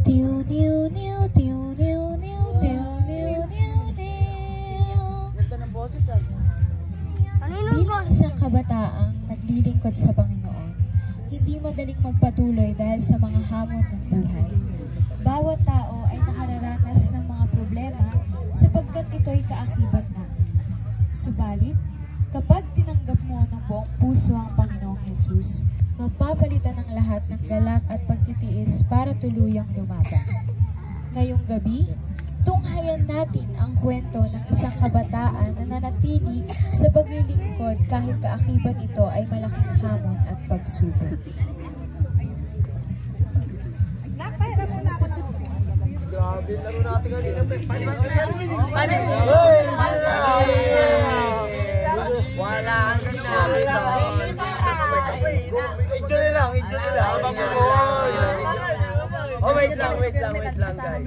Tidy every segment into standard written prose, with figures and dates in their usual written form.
Tiw, niw, niw, tiw, niw, niw, tiw, niw, niw, niw. Ganda ng boses ah. Bilang isang kabataang naglilingkod sa Panginoon, hindi madaling magpatuloy dahil sa mga hamon ng buhay. Bawat tao ay nakararanas ng mga problema sapagkat ito'y kaakibat na. Subalit, kapag tinanggap mo ng buong puso ang Panginoong Jesus, mapapalitan ng lahat ng galak at pagtitiis para tuluyang lumaban. Ngayong gabi, tunghayan natin ang kwento ng isang kabataan na nanatili sa paglilingkod kahit kaakibat ito ay malaking hamon at pagsubok. Grabe, laro natin kanina. Wala ang sinabi doon. Enjoy lang, enjoy lang. Habang bumoy. Oh, wait lang guys.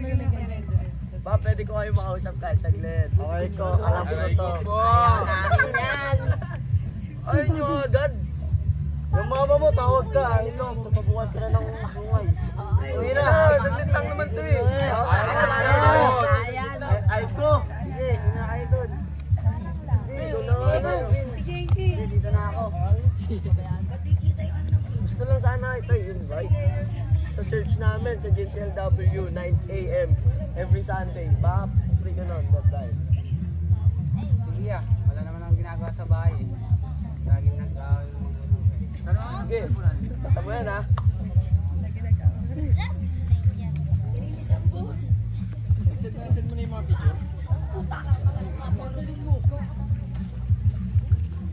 Ba, pwede ko kayo makausap kahit saglit. Okay ko, alam ko to. Ay nyo agad. Yung mama mo, tawag ka. Ito, tutubukan ka na ng sungay. Uy na, saglit lang naman to eh. Ay ko. Sige, hindi na kayo dun. Sige, dito na ako. Gusto lang sana ito i-invite sa church namin, sa JCLW, 9 AM every Sunday. Baka free ka nun, that time. Sige ah, wala naman ang ginagawa sa bahay. Laging Sige, basta mo yan ha. Send mo na yung mga picture.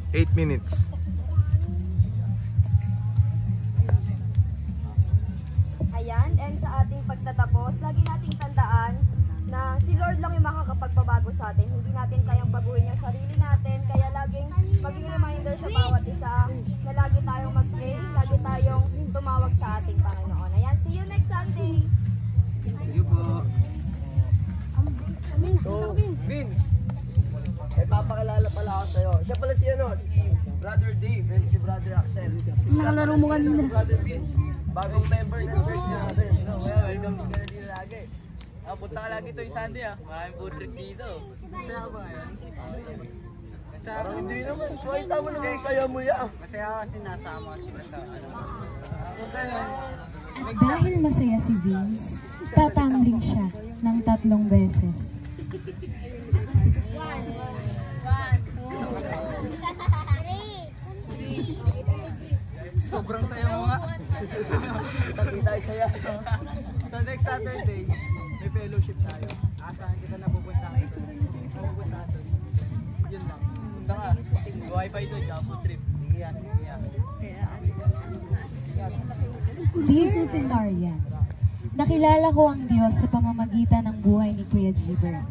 8 minutes. Ayan, and sa ating pagtatapos, lagi nating tandaan na si Lord lang yung makakapagpabago sa atin. Hindi natin kayang baguhin yung sarili natin, kaya laging maging reminder sa bawat isa na lagi tayong mag-pray, lagi tayong tumawag sa ating Panginoon. Ayan, see you next Sunday! Thank you po. So, Vince, may papakilala pala ako sa'yo. Siya pala si si Brother Dave and si Brother Axel. Nakalaro mo kanina. Si Brother Vince, bagong member ng church natin. Kaya welcome ka na dito lagi. Punta ka lagi tuwing Sunday ah. Maraming food trip dito. Masaya ka ba ngayon? Parang hindi naman. Makita mo naman yung saya mo yan. Masaya ako kasi nasama sila sa Dahil masaya si Vince, tatambling siya ng 3 beses. sobrang saya mo nga. Taki tayo saya. So next Saturday, may fellowship tayo. Asahan kita na pupunta kayo. Pupunta natin. Yun lang. Punta ka. Wi-Fi doon, tsaka food trip. Sige yan. Dear Marian, nakilala ko ang Diyos sa pamamagitan ng buhay ni Kuya Gibber.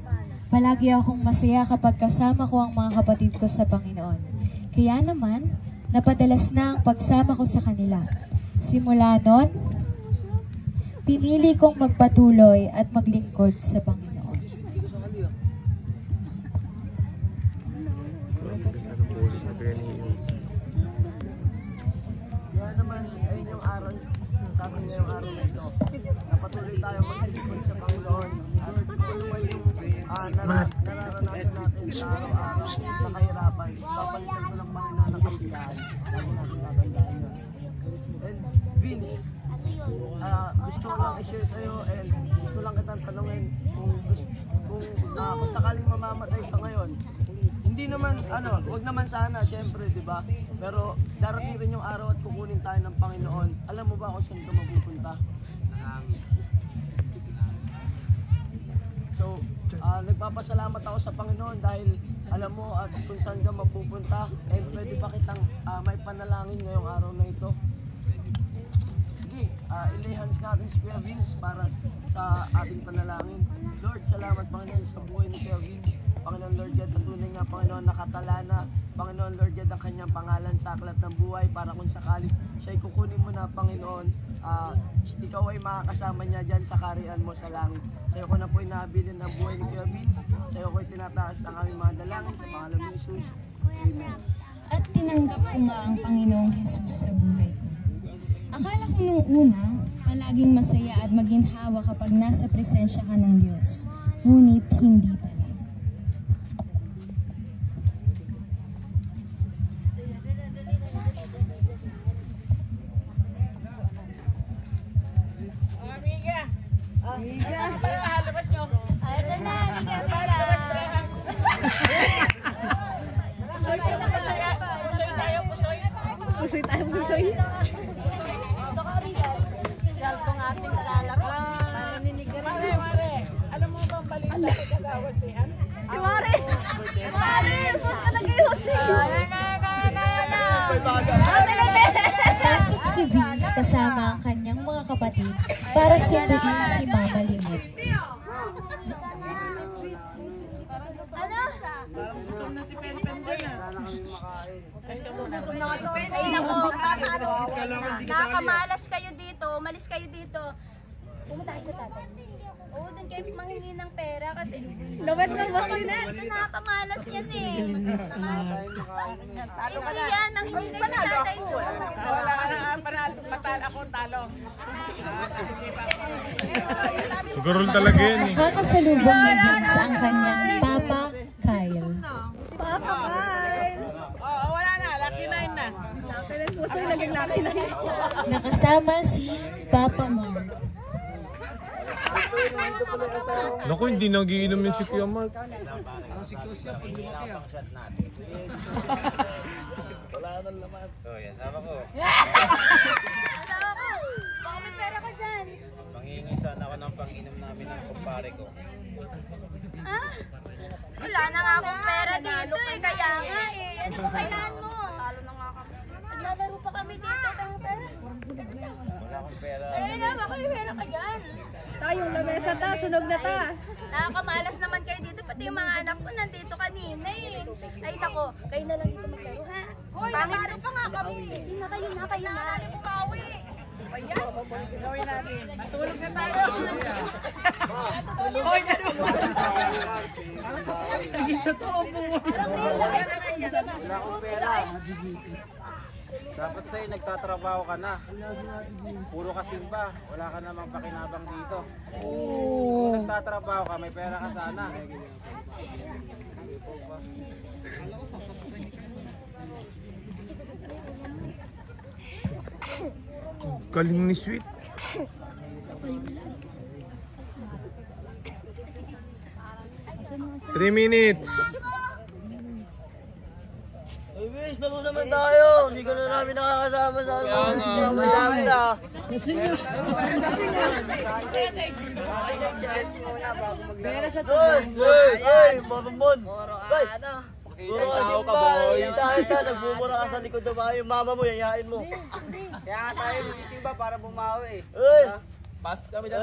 Palagi akong masaya kapag kasama ko ang mga kapatid ko sa Panginoon. Kaya naman, napadalas na ang pagsama ko sa kanila. Simula noon, pinili kong magpatuloy at maglingkod sa Panginoon. Kaya naman, ayun yung araw, sabi niya yung araw nito. Napatuloy tayo maglingkod sa Panginoon. At tuloy yung nararanasan natin sa araw-araw sa kahirapan. Papalitan ko ng Panginoon ng kasiyahan. Lagi natin tatandaan yun. And Vince, gusto ko lang i-share sa'yo and gusto lang kitang tanungin kung sakaling mamamatay ka ngayon. Hindi naman, wag naman sana, syempre, di ba? Pero darating rin yung araw at kukunin tayo ng Panginoon. Alam mo ba kung saan ka mapupunta? So, nagpapasalamat ako sa Panginoon dahil alam mo at kung saan ka mapupunta. And pwede ba kitang may panalangin ngayong araw na ito? Sige, ilay hands natin si Kuya Vince para sa ating panalangin. Lord, salamat Panginoon sa buhay ni Kuya Vince. Panginoon Lord God, tunay nga Panginoon nakatalana. Panginoon Lord God, ang kanyang pangalan sa aklat ng buhay para kung sakali siya'y kukunin mo na Panginoon, ikaw ay makakasama niya dyan sa kariyan mo sa langit. Sa iyo ko na po inabilin ang buhay ni Kuya Vince. Sa iyo ko tinataas ang aming mga dalangin sa pangalan ni Jesus. Amen. At tinanggap ko nga ang Panginoong Jesus sa buhay ko. Akala ko nung una, Palaging masaya at maginhawa kapag nasa presensya ka ng Diyos. Ngunit hindi pala. Pusoy tayo, pusoy. Itong ating lalaro. Mare, alam mo bang balita sa kagawad niyan? Si Mare! Mare! Ba't ka nagay Jose? Pasok si Vince kasama ang kanyang mga kapatid para sunduin si Mama Limit. Ay nako, nakakamalas kayo dito, umalis kayo dito. Pumunta kayo sa tatay. Oo, doon kayo manghingi ng pera kasi lawat ng basinet. Nakakamalas yan eh. Hindi yan, manghingi kayo sa tatay doon. Wala ka na, patalo ako, talo. Siguro talaga yan eh. Nakakasalubong ni Vince ang kanyang Papa Kyle. Papa Kyle! Oo, wala na, lucky 9 na. Pusoy naging laki na yun. Nakasama si Papa Mark. Naku, hindi nagiinom yun si Kuya Mark. Si Kusya, paglumaki ah. Asawa ko! Baka may pera ka dyan. Mangingi sana ako ng panginom namin ng kumpare ko. Ah? Wala na nga akong pera dito eh, kaya nga eh. Ano ba kailangan mo? Talo na nga kami. Naglalaro pa kami dito, kaya pera. Wala akong pera. Ay na, baka may pera ka dyan. Tayong lamesa ta, sunog na ta. Nakakamalas naman kayo dito, pati yung mga anak ko nandito kanina eh. Ay nako, kayo na lang dito maglaro ha. Pangit pa nga kami. Hindi na kayo na, kayo na. Bumawi. Gawin natin. Matulog na tayo. Hoy, ano? Totoo po. Wala akong pera. Dapat sa'yo nagtatrabaho ka na. Puro ka simba. Wala ka namang pakinabang dito. Kung nagtatrabaho ka, may pera ka sana. Galing ni Sweet. Three minutes. Ay, Vince, laro naman tayo. Hindi ka na namin nakakasama sa ano. Masama na. Pera siya to. Ay, marumon. Puro ka simba. Tayo ka, nagmumura ka sa likod ng bahay. Yung mama mo, yayain mo. Kaya nga tayo nagsisimba para bumawi. Ay! Pas kami dyan.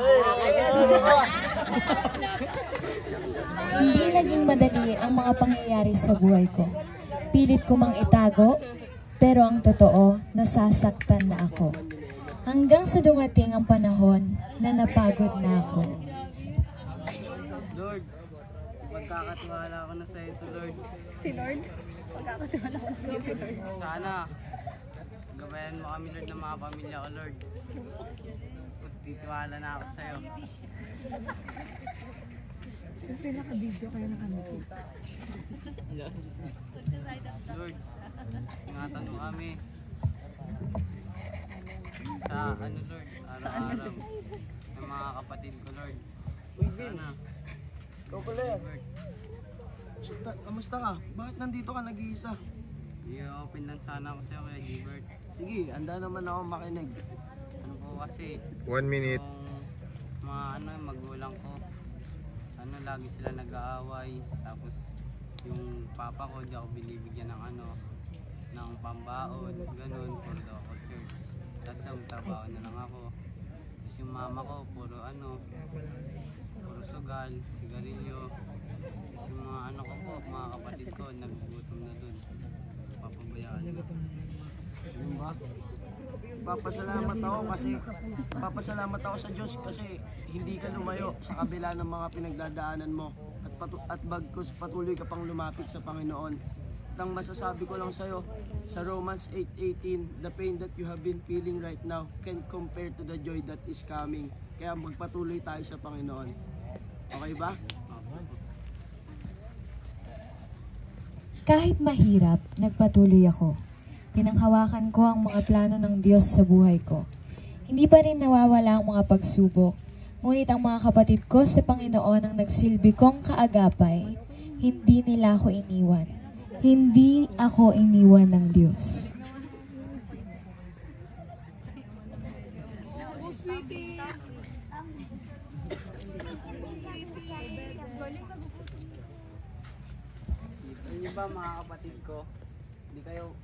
Hindi naging madali ang mga pangyayari sa buhay ko. Pilit ko mang itago, pero ang totoo, nasasaktan na ako. Hanggang sa dumating ang panahon na napagod na ako. Lord, magkakatiwala ako na sa ito, Lord. Si Lord? Pagkakatiwala ko sa si Lord. Sana, gabayan mo kami, Lord, ng mga pamilya ko, Lord. Titiwala na ako sa'yo. Siyempre naka-video kaya naka-video. Lord, ingatan mo kami. Sa ano, Lord, araw-araw. Ng mga kapatid ko, Lord. Uy, Vince. Ikaw pala yan. Lord, Kamusta ka? Bakit nandito ka nag-iisa? i-open lang sana ako sa'yo, Kuya Gilbert. Sige, handa naman ako makinig. Ano po kasi, 1 minute. yung mga magulang ko, lagi sila nag-aaway. Tapos yung papa ko, di ako binibigyan ng ng pambaon, ganun, puro daw ako church. Tapos trabaho na lang ako. Tapos yung mama ko, puro sugal, sigarilyo. Tapos yung mga ko po, mga kapatid ko, nagugutom na dun. Papabayaan na. Yun ba? Papasalamat ako sa Diyos kasi hindi ka lumayo sa kabila ng mga pinagdadaanan mo at bagkus patuloy ka pang lumapit sa Panginoon. ang masasabi ko lang sa'yo, sa Romans 8:18, the pain that you have been feeling right now can compare to the joy that is coming. Kaya magpatuloy tayo sa Panginoon. Okay ba? Kahit mahirap, nagpatuloy ako. Pinanghawakan ko ang mga plano ng Diyos sa buhay ko. Hindi pa rin nawawala ang mga pagsubok. Ngunit ang mga kapatid ko sa Panginoon ang nagsilbi kong kaagapay, hindi nila ako iniwan. Hindi ako iniwan ng Diyos. Hindi ba mga kapatid ko, di kayo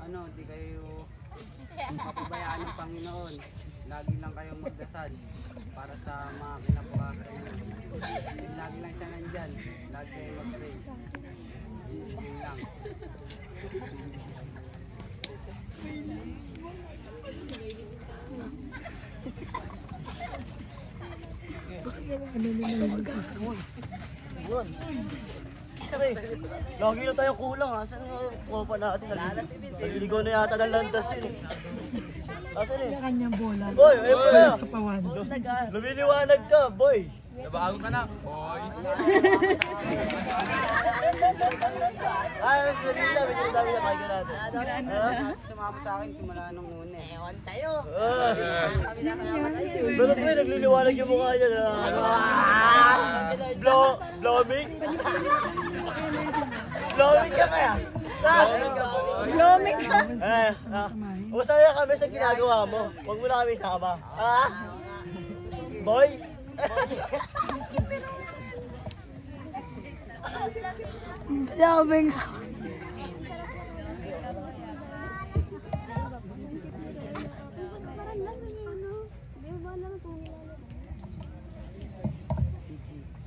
papabayaan ng Panginoon. Lagi lang kayong magdasal para sa mga kinabukasan niyo. Lagi lang siya nandyan. Lagi kayo mag-pray. Yun lang. Lagi na tayo kulang ha. Saan yung kuha natin? Naliligaw na yata ng landas yun eh. Asan eh? Kanyang bola. Boy, ayun po na. Sa pawan. Lumiliwanag ka, boy. Nabago ka na. Boy. Ay, mas nagsasabi ko sabi na kayo natin. Sumama sa akin simula nung una eh. Ewan sa'yo. Pero pre, nagliliwanag yung mukha niya na blowing? Blowing ka kaya? Blooming ka. Masaya kami sa ginagawa mo. Huwag mo na kami sama. Ha? Boy? Blooming ka.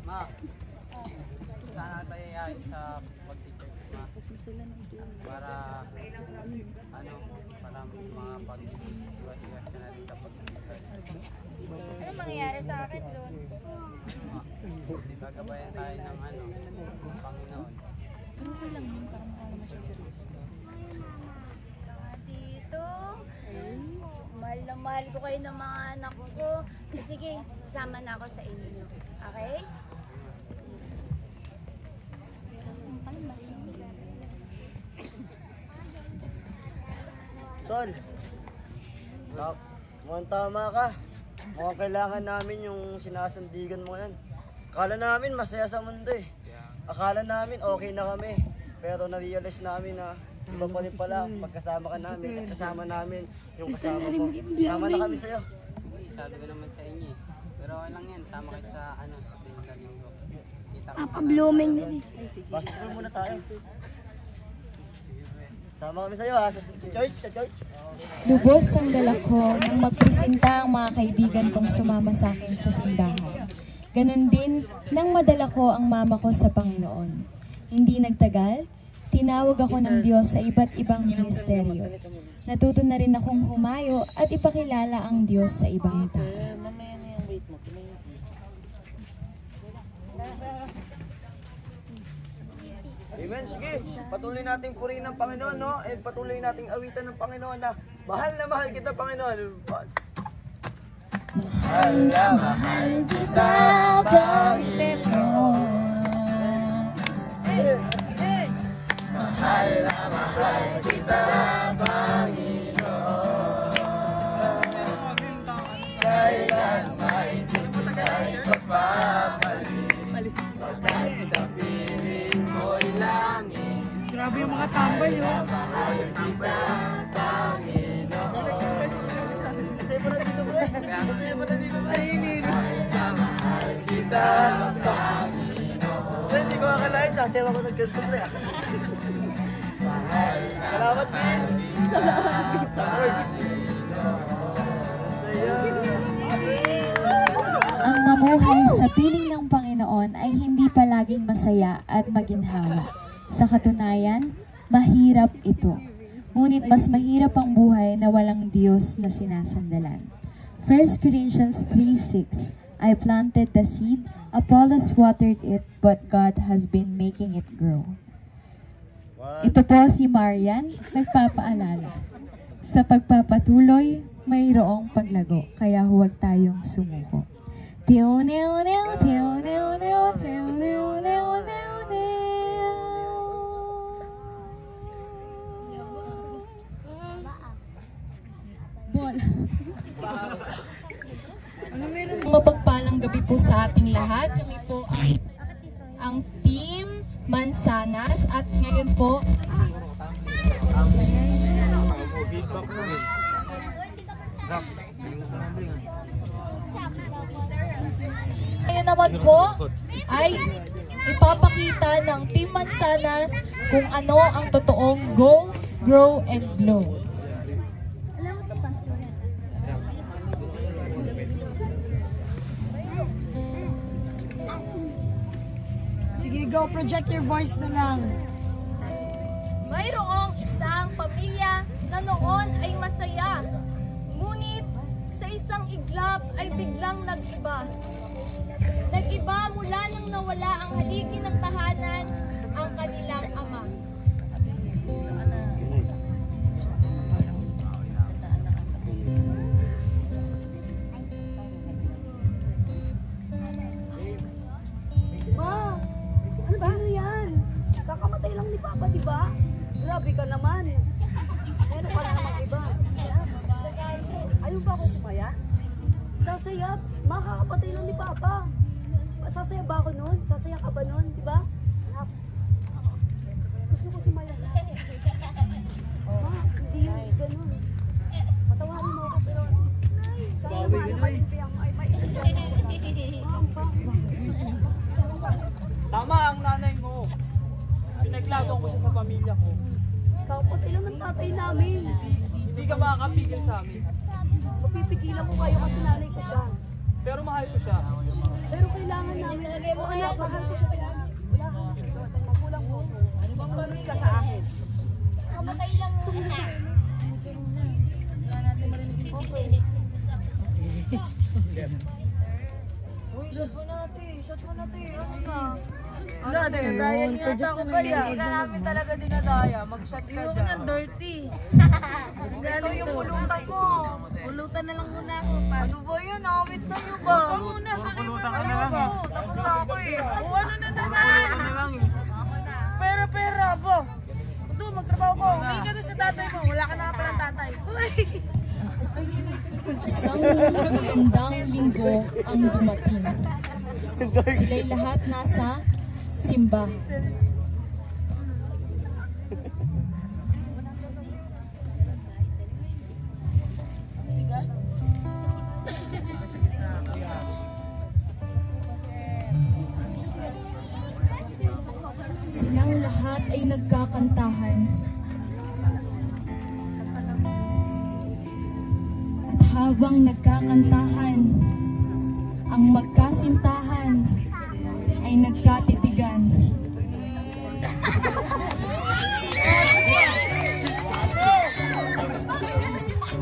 Ma, sana tayo yayain sa pag-teacher, ma. Para, para mga pag-iwas-iwas na natin sa pag-teacher. Ano mangyayari sa akin doon? Gagabayan tayo ng Panginoon. Tito, mahal na mahal ko kayo ng mga anak ko. Sige, sama na ako sa inyo. Okay? Tol, mukhang tama ka. Mukhang kailangan namin yung sinasandigan mo yan. Akala namin masaya sa mundo eh. Akala namin okay na kami. Pero na-realize namin na iba pa rin pala pagkasama ka namin at kasama namin yung kasama mo. Sama na kami sa'yo. Sabi ko naman sa inyo eh. Pero okay lang yan. Tama kayo sa sa linggo. Papa-blooming na rin. Basketball muna tayo. Sama kami sa'yo ha, sa church. Lubos ang dala ko nang magpresenta ang mga kaibigan kong sumama sa akin sa simbahan. Ganon din nang madala ko ang mama ko sa Panginoon. Hindi nagtagal, tinawag ako ng Diyos sa iba't ibang ministeryo. Natuto na rin akong humayo at ipakilala ang Diyos sa ibang tao. Amen, sige. Patuloy nating purihin ng Panginoon, no? And patuloy nating awitan ng Panginoon na mahal na mahal kita, Panginoon. Mahal na mahal kita, Panginoon. Mahal na mahal kita, Panginoon. Kailan may di kita ipagpapalit, pagkat sa piling mo'y langit. Grabe yung mga tambay, oh. Mahal kita, Panginoon. Mahal kita, Panginoon. Hindi ko akalain, sasayaw ako ng ganito pre. Salamat din. Ang mamuhay sa piling ng Panginoon ay hindi palaging masaya at maginhawa. Sa katunayan, mahirap ito. Ngunit mas mahirap ang buhay na walang Diyos na sinasandalan. 1 Corinthians 3:6, I planted the seed, Apollos watered it, but God has been making it grow. Ito po si Marian, nagpapaalala. Sa pagpapatuloy, mayroong paglago, kaya huwag tayong sumuko. Teo-neo-neo, teo-neo-neo, teo-neo-neo-neo-neo. Bola. Mapagpalang gabi po sa ating lahat. Kami po ang Team Mansanas at ngayon po ngayon naman po ay ipapakita ng Team Mansanas kung ano ang totoong Go, Grow, and Blow. Sige, go. Project your voice na lang. Mayroong isang pamilya na noon ay masaya. Ngunit sa isang iglap ay biglang nag-iba. Nag-iba mula nang nawala ang haligi ng tahanan ang kanilang ama. Ma, ano ba? Ano yan? Kakamatay lang ni Papa, di ba? Grabe ka naman. Meron ka namang iba. Ayaw ba ako sumaya? Sasaya? Makakapatay lang ni Papa. Sasaya ba ako nun? Sasaya ka ba nun? Di ba? Gusto ko sumaya. Ma, hindi yun ganun. Matawarin mo ako pero sana malimpiang ay may Tama ang nanay mo. Pinaglago ko siya sa pamilya ko. Kapatid lang ng tatay namin. Hindi ka makakapigil sa amin. Mapipigilan ko kayo kasi nanay ko siya. Pero mahal ko siya. Pero kailangan namin. O anak, mahal ko siya palagi. Wala ka. Magulang mo. Sumunod ka sa akin. Kamatay lang na. Uy, shot mo natin. Shot mo natin. Ano na? Wala din. Daya niya ata ako ba yan? Hindi ka namin talaga dinadaya. Mag-shot ka dyan. Yung ng dirty. Ito yung pulutan ko. Pulutan na lang muna ako. Ano ba yun? Awit sa'yo ba? Ikaw muna. Pulutan ka na lang. Tapos na ako eh. O ano na naman? Pera po. Ito, magtrabaho ko. Hindi ka doon sa tatay mo. Wala ka na palang tatay. Isang magandang linggo ang dumating. Sila'y lahat nasa simbahan. Silang lahat ay nagkakantahan. At habang nagkakantahan, ang magkasintahan ay nagkatitigan.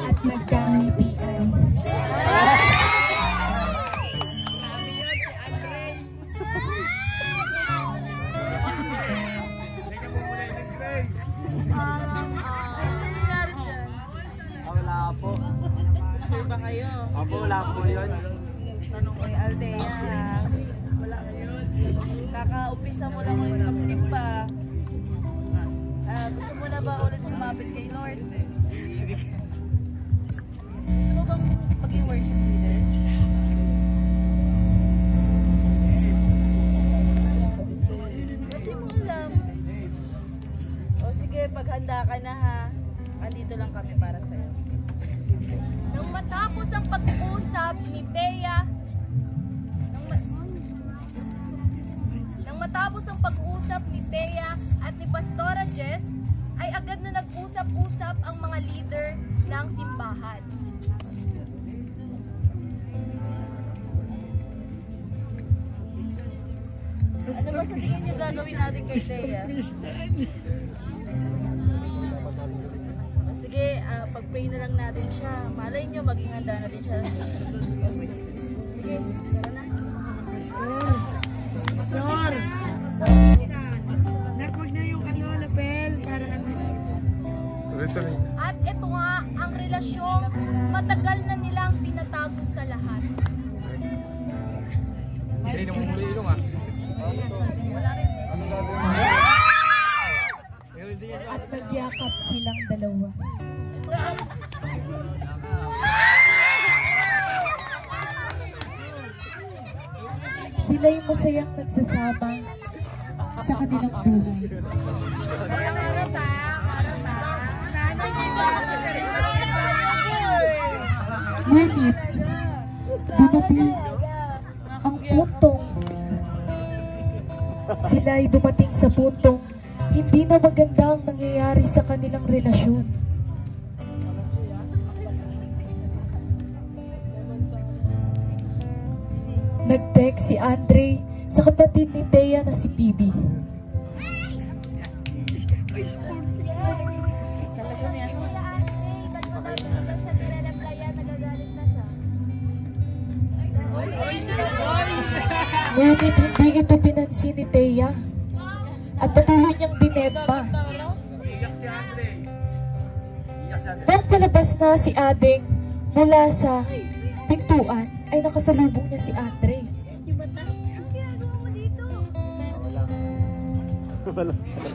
At nagkamitian. Wala po. Ba kayo? Abo, wala po yun. Tanong kay Aldea. Wala kayo. Kaka-umpisa mo lang ulit magsimba. Gusto mo na ba ulit sumapit kay Lord? Gusto mo bang maging worship leader? Pwede mo alam. O sige, paghanda ka na ha. Andito lang kami para sa'yo. Nang matapos ang pag-uusap ni Bea, nang matapos ang pag-uusap ni Bea at ni Pastora Jess, ay agad na nag-usap-usap ang mga leader ng simbahan. Ano ba sa tingin niyo gagawin natin kay Bea? Sige, pag-pray na lang natin siya. Malay nyo, maging handa na din siya. Sige, tara na. Pastor! Nak, wag na yung lapel. Sila'y masayang nagsasama sa kanilang buhay. Ngunit, dumating ang puntong sila'y dumating sa puntong hindi na maganda ang nangyayari sa kanilang relasyon. Nag-text si Andre sa kapatid ni Thea na si Pibi. Ngunit hindi ito pinansin ni Thea at patuloy niyang dinedma. Nang palabas na si Ading mula sa pintuan, ay nakasalubong niya si Andre.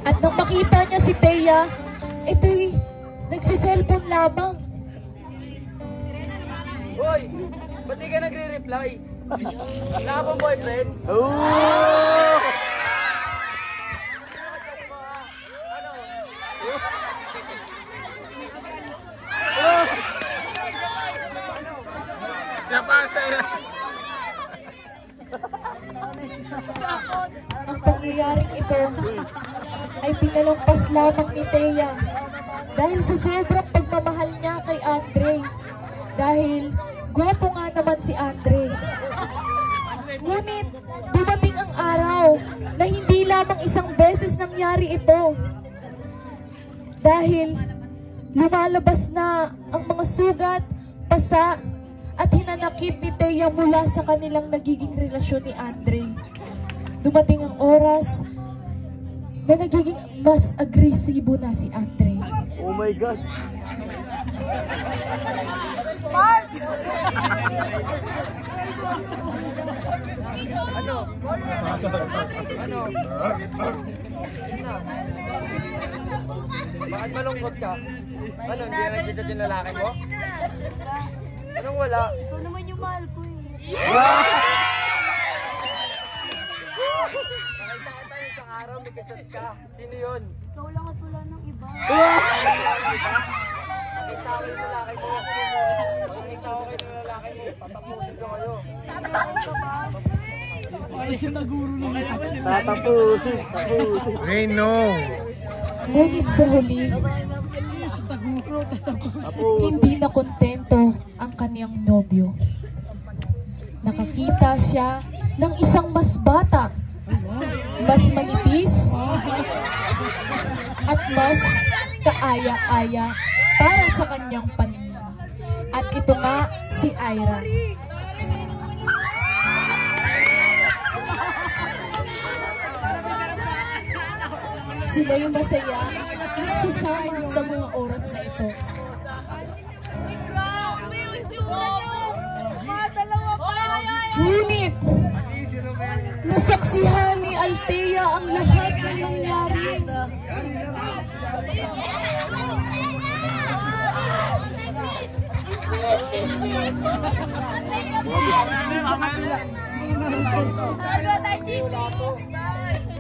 At nang makita niya si Thea, ito'y nagsiselfone lamang. Hoy! Ba't di ka nagre-reply? Wala ka bang boyfriend? Ang pangyayaring ito ay pinalampas lamang ni Thea dahil sa sobrang pagmamahal niya kay Andre. Dahil gwapo nga naman si Andre. Ngunit dumating ang araw na hindi lamang isang beses nangyari ito. Dahil lumalabas na ang mga sugat, pasa, at hinanakit ni Thea mula sa kanilang nagiging relasyon ni Andre. Dumating ang oras na nagiging mas agresibo na si Andre. Oh my God! Ano? Bakit malungkot ka? Ano, hindi na kita yung lalaki mo? Anong wala? Ikaw naman yung mahal ko eh. Nakita ko tayo isang araw, may kachat ka. Sino yun? Ikaw lang at wala ng iba. Nakita ko yung lalaki mo. Nakita ko kayo ng lalaki mo. Tatapusin ko kayo. Tatapusin. Hey, no. Ngunit sa huli, hindi na kontento ang kaniyang nobyo. Nakakita siya ng isang mas bata, mas manipis, at mas kaaya-aya para sa kanyang paningin. At ito nga si Ira. Sila yung masaya, nagsasama sa mga oras na ito. Ngunit, nasaksihan ni Althea ang lahat ng nangyari.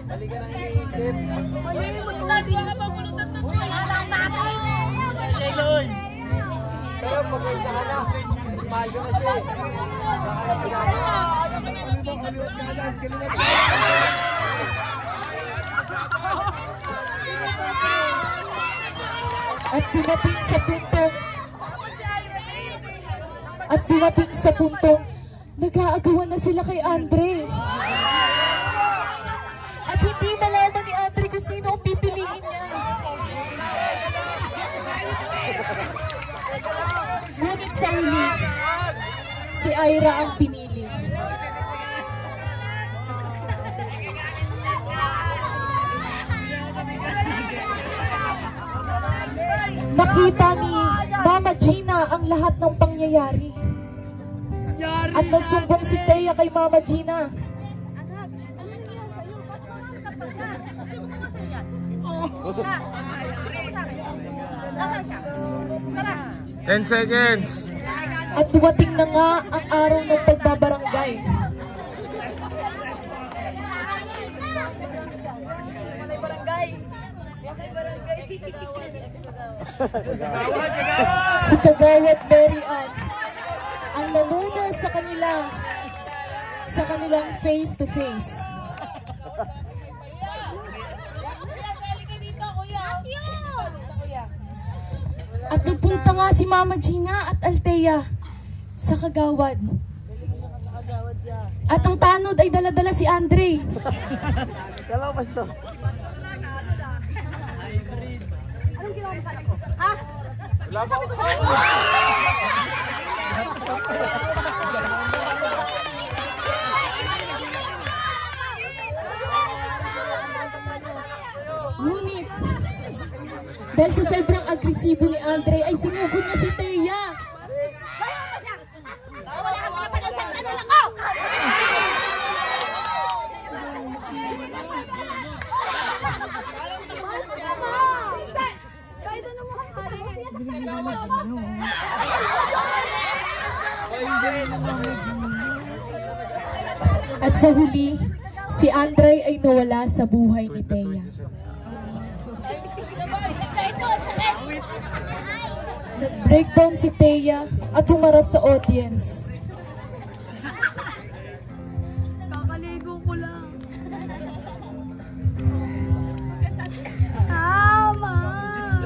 Halika nang iniisip. Pero pasensya ka na. Smile ko na siya. At dumating sa puntong nag-aagawan na sila kay Andre. At hindi malaman ni Andre kung sino ang pipiliin niya. Ngunit sa huli, si Ira ang pinili. Nakita ni Mama Gina ang lahat ng pangyayari. At nagsumbong si Thea kay Mama Gina. Ten seconds. At dumating na nga ang araw ng pagbabarangay. Si Kagawad Mary Ann ang namuno sa kanilang face to face. At nagpunta nga si Mama Gina at Althea sa Kagawad. At ang tanod ay dala-dala si Andre. Kalaw ba ito? Anong ginawa mo sa anak ko? Ha? Sabi ko sa'yo. Ngunit, dahil sa sobrang agresibo ni Andre, ay sinugod niya si Thea. Wala kang kapatid sa anak ko! Kahit ano mo kay At sa huli, si Andre ay nawala sa buhay ni Thea. Nag-breakdown si Thea at humarap sa audience. Kakaligo ko lang. Tama!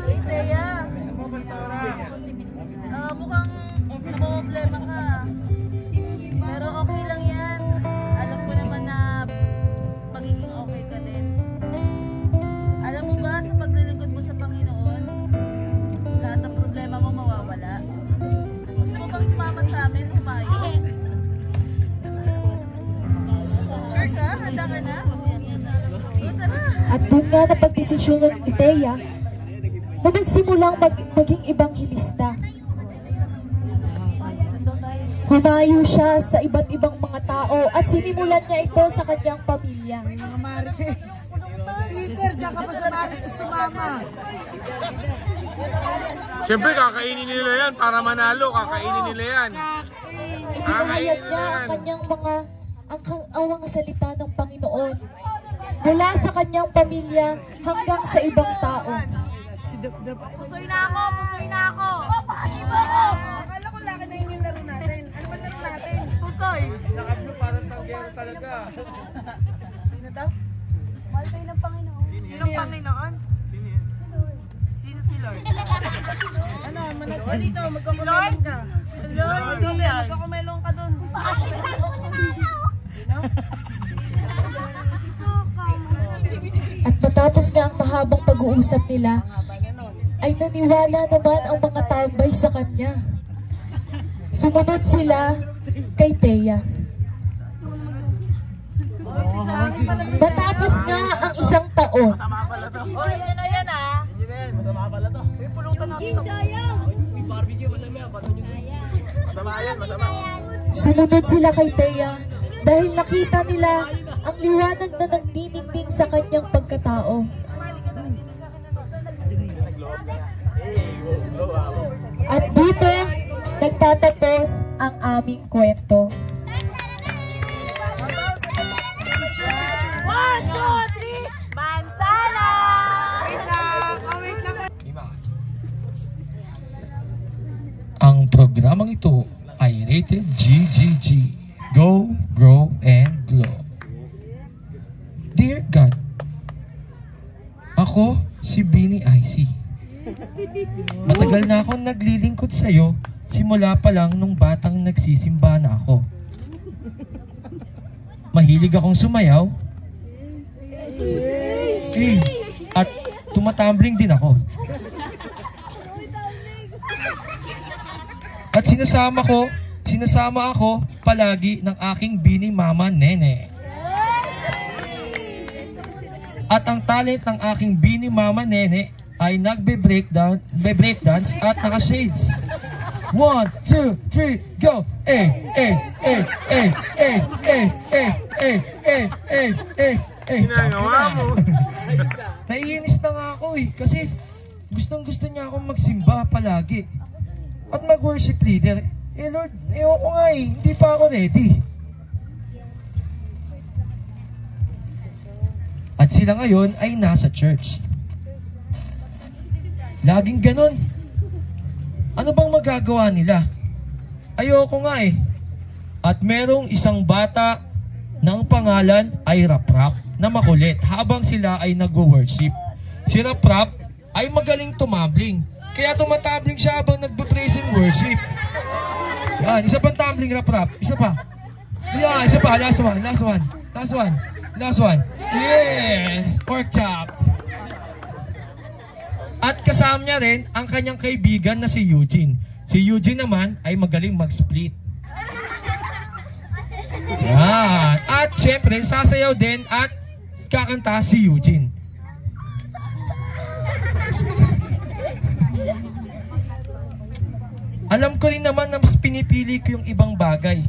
Hey, Thea. Mukhang problema ka. Pero okay lang yan. Alam ko naman na magiging okay ka din. Alam mo ba, sa paglilingkod mo sa Panginoon, lahat ng problema mo mawawala. Gusto mo bang sumama sa amin, tumayo? Sure ka? Handa ka na? So, tara. At doon nga napagdesisyonan ni Thea na magsimulang maging ibanghilista. Humayo siya sa iba't ibang mga tao at sinimulan niya ito sa kanyang pamilya. Mga Marites. Peter, diyan ka pa sa Marites sumama. Siyempre, kakainin nila yan para manalo. Kakainin nila yan. Ipinahayag niya ang kanyang mga salita ng Panginoon mula sa kanyang pamilya hanggang sa ibang tao. Pusoy na ako! Pusoy na ako! Akala ko laki na yung laro natin. Ano ba laro natin? Pusoy! Nakablo parang tanggero talaga. Sino daw? Mahal kayo ng Panginoon. Sinong Panginoon? Sino si Lord? Ano, manatwa dito, magkakumelong ka. Lord? Magkakumelong ka dun. At matapos nga ang mahabang pag-uusap nila, ay naniwala naman ang mga tambay sa kanya. Sumunod sila kay Thea. Matapos nga ang isang taon, Hoy, yan na yan ah! Hindi na yan, masama pala to. May pulutan natin to. May barbecue, masama yan. Bato nyo din. Masama yan, masama. sumunod sila kay Thea dahil nakita nila ang liwanag na nagdiningning sa kanyang pagkatao. At dito, nagtatapos ang aming kwento. 1, 2, 3, Mansala! Ang programang ito ay rated GGG. Go, grow, and glow. Dear God, ako si Bini IC. Matagal na akong naglilingkod sa'yo simula pa lang nung batang nagsisimba na ako. Mahilig akong sumayaw. At tumatumbling din ako. At sinasama ako palagi ng aking bini mama Nene. At ang talent ng aking bini mama Nene ay nagbe-breakdance at naka-shades. 1, 2, 3, go! Ginagawa mo. Naiinis na nga ako kasi gustong-gusto niya akong magsimba palagi. At mag-worship leader. Lord, ewan ko nga hindi pa ako ready. At sila ngayon ay nasa church. Laging ganon. Ano bang magagawa nila? Ayoko nga eh. At merong isang bata na ang pangalan ay Raprap na makulit habang sila ay nagwo-worship. Si Raprap ay magaling tumambling. Kaya tumatabling siya habang nagbe-praise and worship. Yan, isa pang tumbling, Raprap. Isa pa. Yeah, isa pa. Last one, last one. Last one. Last one. Yeah! Pork chop. At kasama niya rin ang kanyang kaibigan na si Eugene. Si Eugene naman ay magaling mag-split. Yan. At syempre, sasayaw din at kakanta si Eugene. Alam ko rin naman na mas pinipili ko yung ibang bagay.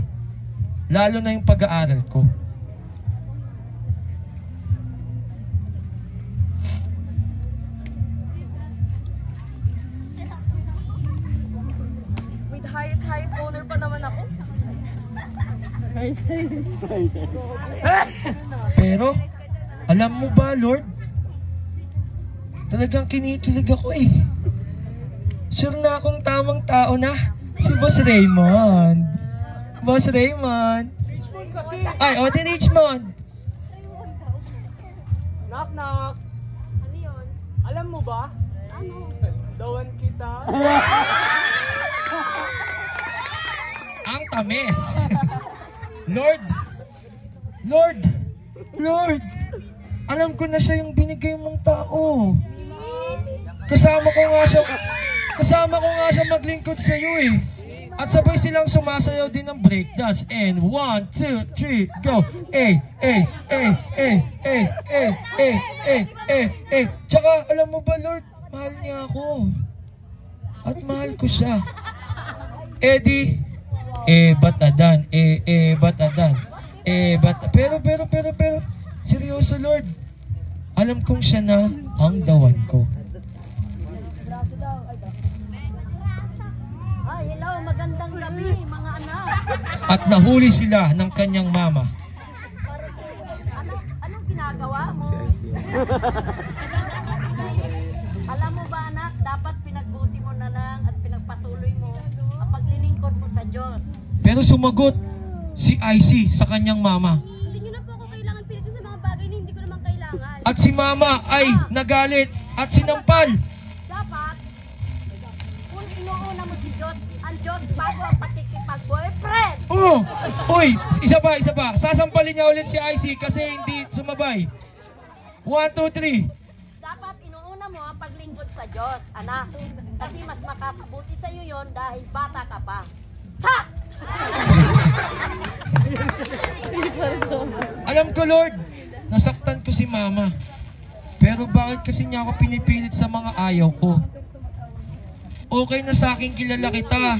Lalo na yung pag-aaral ko. With highest honor pa naman ako. Pero, alam mo ba, Lord? Talagang kinikilig ako eh. Sure na akong tamang tao na si Boss Raymond. Boss Raymond. Ay, o di Richmond. Knock, knock. Ano yun? Alam mo ba? Ano? Dawan kita. Ang tamis. Lord. Lord. Lord. Alam ko na siya yung binigay mong tao. Kasama ko nga siya maglingkod sa iyo eh. At sabay silang sumasayaw din ng breakdance. And 1, 2, 3, go. Tsaka alam mo ba, Lord, mahal niya ako. At mahal ko siya. Eddie, batadan. Batadan. Pero, seryoso, Lord. Alam kong siya na ang dawan ko. Hello, magandang gabi, mga anak. At nahuli sila ng kanyang mama. Anong ginagawa mo? Alam mo ba, anak, dapat pinagbuti mo na lang at pinagpatuloy mo ang paglilingkod mo sa Diyos. Pero sumagot si IC sa kanyang mama. Hindi nyo na po ako kailangan pilitin sa mga bagay na hindi ko naman kailangan. At si mama ay nagalit at sinampal. Dapat, kung inuuna mo si Diyos, ang Diyos bago ang pakikipag-boyfriend. Oh! Uy! Isa pa. Sasampalin niya ulit si IC kasi hindi sumabay. 1, 2, 3. Dapat inuuna mo ang paglingkod sa Diyos, anak. Kasi mas makakabuti sa iyo yon dahil bata ka pa. Tsak! Alam ko, Lord, nasaktan ko si mama. Pero bakit kasi niya ako pinipilit sa mga ayaw ko? Okay na sa akin kilala kita.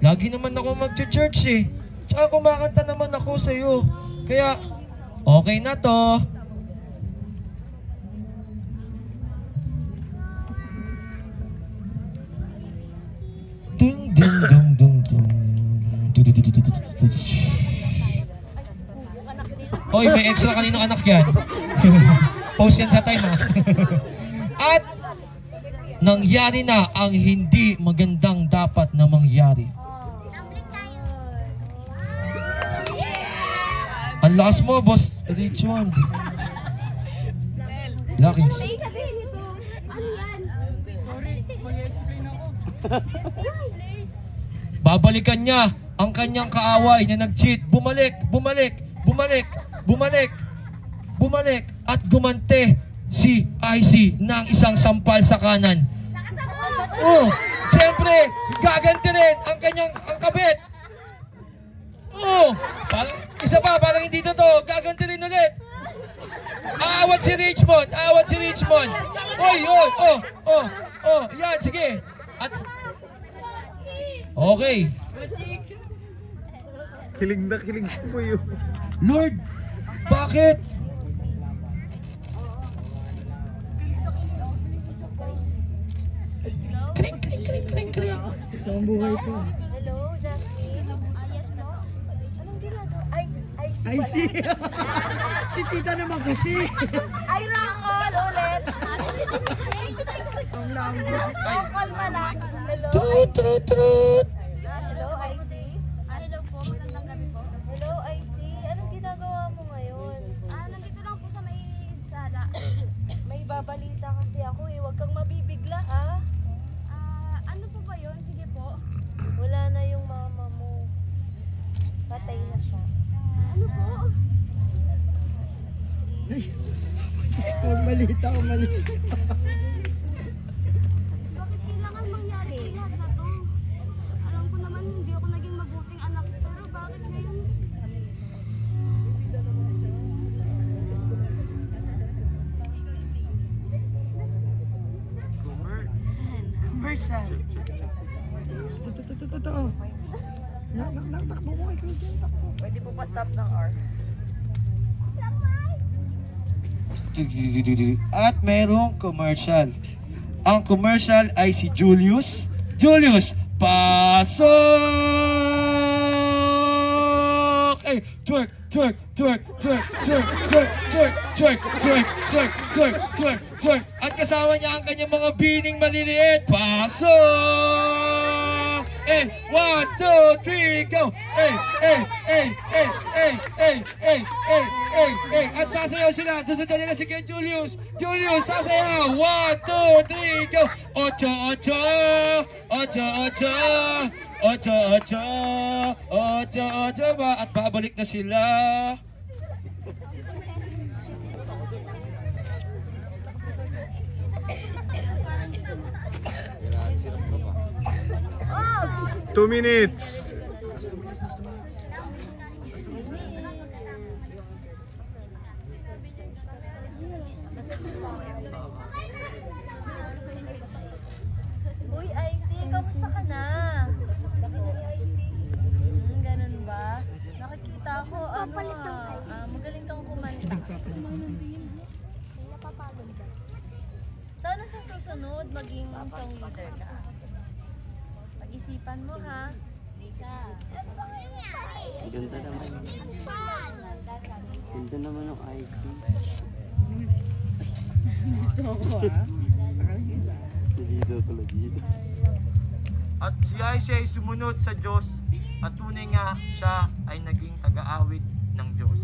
Lagi naman ako mag-church eh. Tsaka kumakanta naman ako sa iyo. Kaya, okay na to. Ding ding dong dong dong. Oy, may extra kaninong anak yan. Post yan sa time ha. At nangyari na ang hindi magandang dapat na mangyari. Ang lakas mo, Boss Richmond. Lakings. Babalikan niya ang kanyang kaaway na nag-cheat. Bumalik at gumante si IC ng isang sampal sa kanan. Oh, siyempre, gaganti rin ang kanyang kabit. Oh, parang hindi totoo. Gaganti rin ulit. Aawat si Richmond. Oy, yan, sige. At okay. Kilig po yun. Lord, bakit? Kring. Ang buhay ko. Hello, Jasmine. Yes, no? Anong ginagawa? I see. Si tita naman kasi. Ay, Rakol, ulit. Kalma lang. Hello? Trut, trut, trut. Hello, IC? Hello po, magandang gabi po. Hello, IC? Anong ginagawa mo ngayon? Nandito lang po sa may sala. May babalita kasi ako eh. Huwag kang mabibigla ha. Ano po ba yun? Sige po. Wala na yung mama mo. Patay na siya. Ano po? Malita, umalis. Bakit kailangan mangyari lahat na to? Alam ko naman hindi ako naging mabuting anak. Pero bakit ngayon? Commercial. Totoo. Takbo mo, ikaw dyan, takbo. Pwede po pa stop ng R. At merong commercial. Ang commercial ay si Julius. Julius, pasok! Eh, twerk, twerk, twerk, twerk, twerk, twerk, twerk, twerk, twerk, twerk, twerk, twerk, twerk. At kasama niya ang kanyang mga bining maliliit. Pasok! Eh, 1, 2, 3, go! Eh, eh, eh, eh, eh, eh, eh, eh, eh, eh. At sasayaw sila. Susundan nila si Ken Julius. Julius, sasayaw. 1, 2, 3, go! 8, 8, 8, 8, 8, 8, 8 ba? At babalik na sila. Oh! 2 minutes. Uy, IC, kamusta ka na? Ganun ba? Nakikita ko, magaling kang kumanta. Sana sa susunod, maging song leader ka. Pag-isipan mo, ha? Ganda naman. Ganda naman ang IC. At si Aisha ay sumunod sa Diyos at tunay nga siya ay naging taga-awit ng Diyos.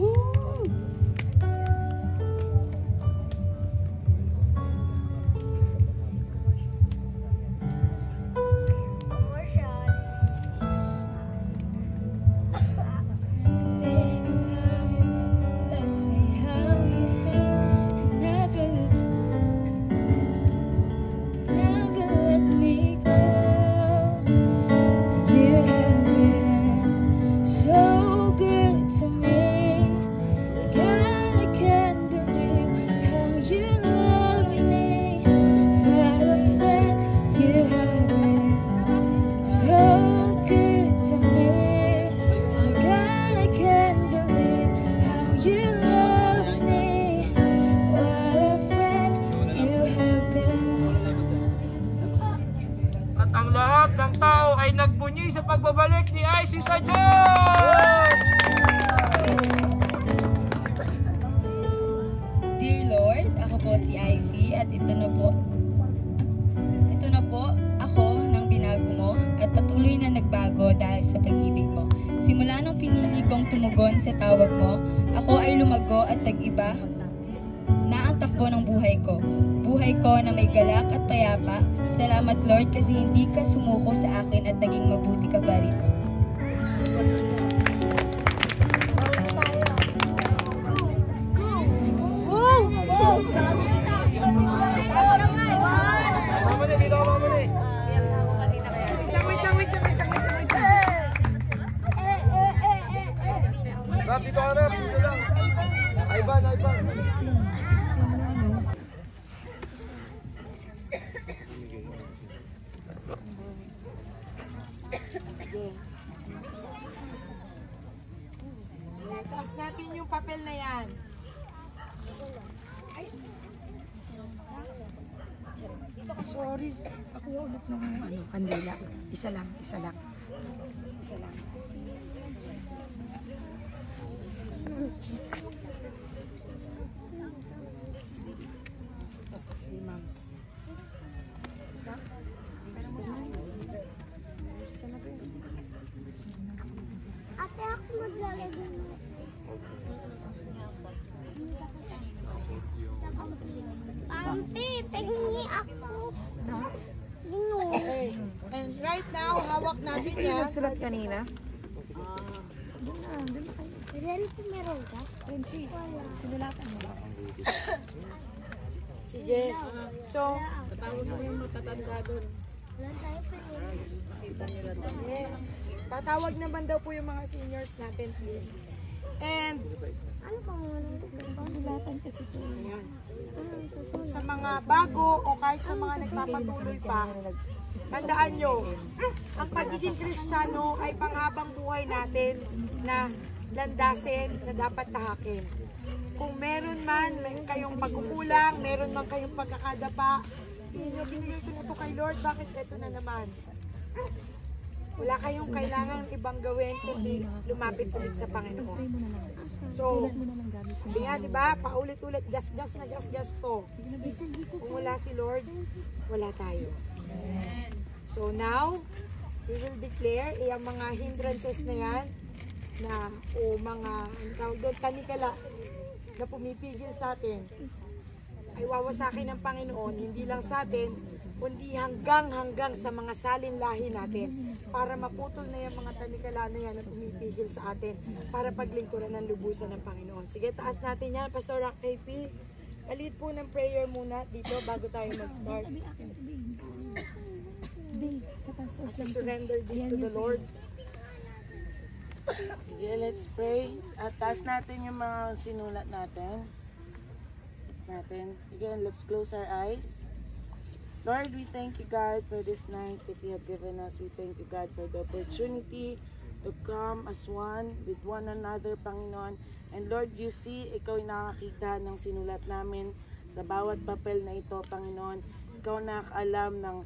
At ang lahat ng tao ay nagbunyi sa pagbabalik ni IC sa Diyos! Dear Lord, ako po si IC at ito na po ako ng binago mo at patuloy na nagbago dahil sa pag-ibig mo. Simula nung pinili kong tumugon sa tawag mo, ako ay lumago at nag-iba na ang takbo ng buhay ko. Buhay ko na may galak at payapa. Salamat Lord kasi hindi ka sumuko sa akin at naging mabuti ka pa rin. Rap, dito ka rap, dito lang. Ivan. Taas natin yung papel na yan. Ay. Sorry. Ako ulit ng kandila. Isa lang. Tapos si Mams. kayo nagsulat kanina? Reality meron ka? Sinulatan mo ba? Sige. So, tatawag mo yung matatanda doon. Tatawag naman daw po yung mga seniors natin, please. And, Ano pang pangulatan kasi ito? sa mga bago o kahit sa mga nagpapatuloy pa, tandaan nyo, ang pagiging Kristiyano ay panghabang buhay natin na landasin na dapat tahakin. Kung meron man kayong pagkukulang, meron man kayong pagkakadapa, binigay ko na ito kay Lord, bakit ito na naman? Wala kayong kailangan ibang gawin kundi lumapit ulit sa Panginoon. So, sabi nga, diba, paulit-ulit, gas-gas na gas-gas to. Kung wala si Lord, wala tayo. So now, we will declare yung mga hindrances na yan, na, o mga, ang tawag doon, tanikala, na pumipigil sa atin, ay wawasakin ng Panginoon, hindi lang sa atin, kundi hanggang sa mga salinlahi natin, para maputol na yung mga tanikala na yan na pumipigil sa atin, para paglingkuran ng lubusan ng Panginoon. Sige, taas natin yan, Pastor Rock KP. Palit po ng prayer muna dito bago tayo mag-start. As we surrender this to the Lord. Sige, let's pray. At taas natin yung mga sinulat natin. Sige, let's close our eyes. Lord, we thank you, God, for this night that you have given us. We thank you, God, for the opportunity to come as one with one another, Panginoon. And Lord, you see, ikaw ay nakakita ng sinulat namin sa bawat papel na ito, Panginoon. Ikaw nakakaalam ng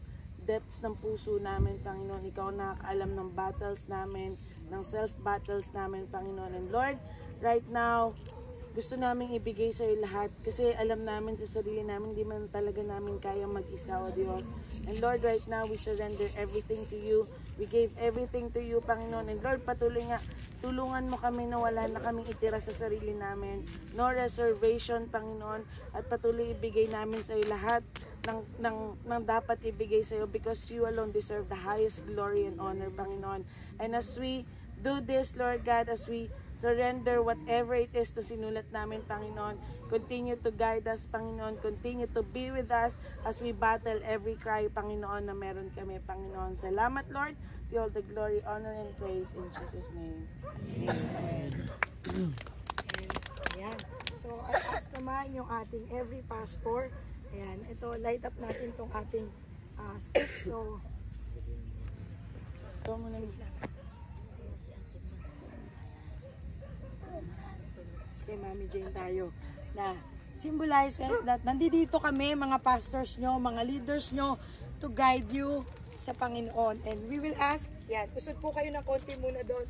depths ng puso namin, Panginoon. Ikaw nakakaalam ng battles namin, ng self-battles namin, Panginoon. And Lord, right now, gusto namin ibigay sa iyo lahat kasi alam namin sa sarili namin hindi man talaga namin kaya mag-isa, O Diyos. And Lord, right now we surrender everything to you. We gave everything to you, Panginoon. And Lord, patuloy nga, tulungan mo kami na wala na kaming itira sa sarili namin. No reservation, Panginoon. At patuloy ibigay namin sa iyo lahat ng dapat ibigay sa iyo because you alone deserve the highest glory and honor, Panginoon. And as we do this, Lord God, as we surrender whatever it is na sinulat namin, Panginoon. Continue to guide us, Panginoon. Continue to be with us as we battle every cry, Panginoon, na meron kami, Panginoon. Salamat, Lord. To all the glory, honor, and praise in Jesus' name. Amen. Ayan. So, at taas naman yung ating every pastor. Ayan. Ito, light up natin itong ating stick. So, ito muna. Kay Mami Jane tayo na symbolizes that nandito kami mga pastors nyo, mga leaders nyo to guide you sa Panginoon. And we will ask, yan, usod po kayo ng konti muna doon.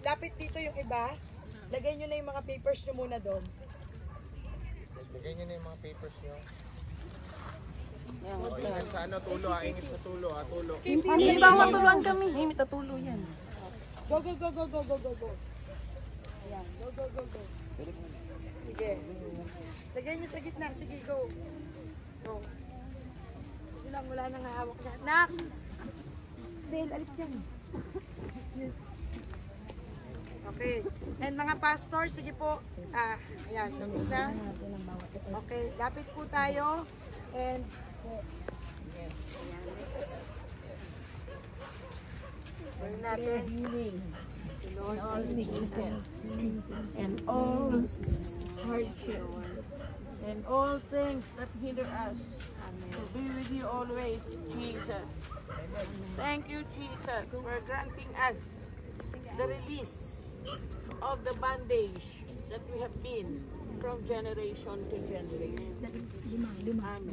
Lapit dito yung iba. Lagay nyo na yung mga papers nyo muna doon. Lagay nyo na yung mga papers nyo. Ingit sa ano, tulo ingit sa tulo, tulo. Hindi ba matuluan kami? Hindi, tatulo yan. Go. Ayan, go. Sige. Lagay nyo sa gitna. Sige, go. Sige lang, wala nang hawak na. Nak! Zel, alis dyan. Yes. Okay. And mga pastor, sige po. Ayan, tapos na. Okay, lapit po tayo. And, ayan, let's natin. And all hardship and all things that hinder us to be with you always, Jesus. Thank you, Jesus, for granting us the release of the bondage that we have been from generation to generation. Amen.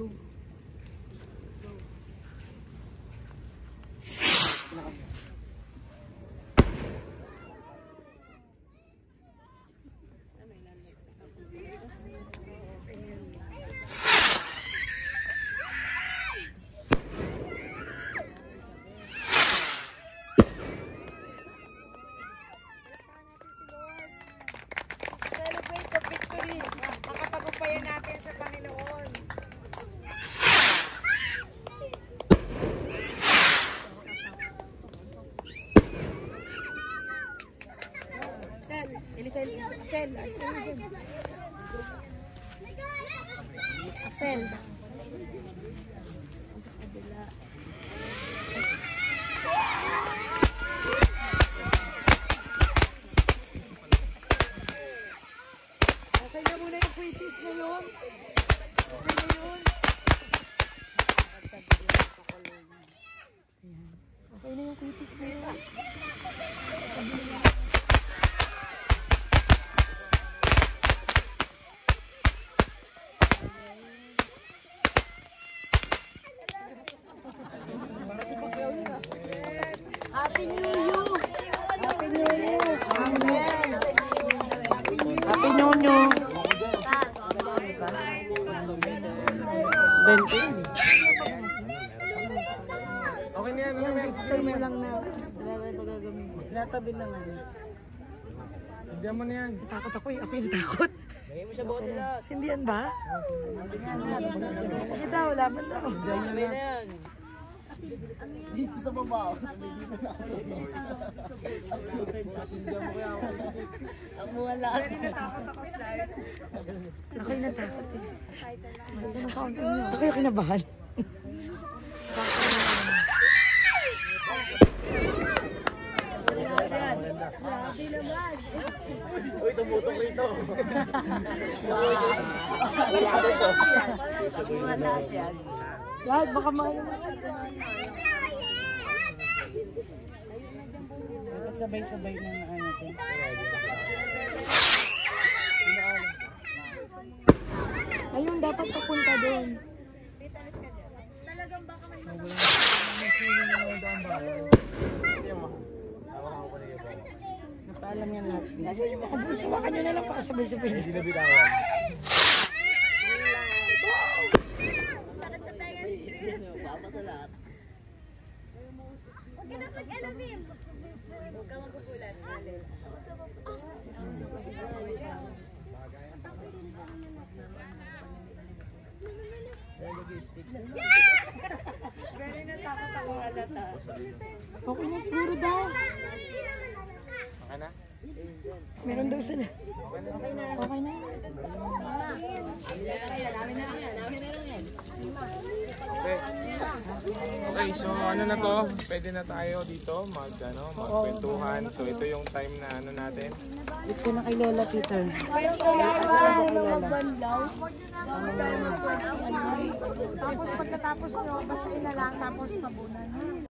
Celebrate the victory. Makatagumpayan natin sa Panginoon. Axel. Okay na muna yung quizzes ngayon. Okay na yun. Okay na yung quizzes ngayon. Happy New Year! Happy New Year! Amen! Happy New Year! Okay na yan. Stay mo lang na. Sinatabi na nga. Hindi mo na yan. Natakot ako eh. Ako yung natakot. Lagay mo sa bote lahat. Sindihan ba? Sige daw, laban daw. Sabay na yan. Dito sa baba. Ang wala. Ako yung natakot eh. Ako yung kinabahan. Grabe naman. Uy, tumutok rito. Wag, baka sabay-sabay na ano to. Ayun, dapat papunta doon. Talagang baka may Napaalam yan lahat. Nasaan yung mga busa? Baka nyo na lang para sabay-sabay. Hindi na bitawan. sakit sa tenga ni Sir. Baba sa lahat. Huwag ka na pag-alamin. Huwag ka magkukulat. Very natakot ako halata. Okay na siguro daw. Okay na? Meron daw sila. Okay na. Okay na. Okay, so ano na to? Pwede na tayo dito magkwentuhan. So ito yung time na ano natin. Ito na kay Lola Peter. Tapos pagkatapos nyo, basahin na lang, tapos tabunan.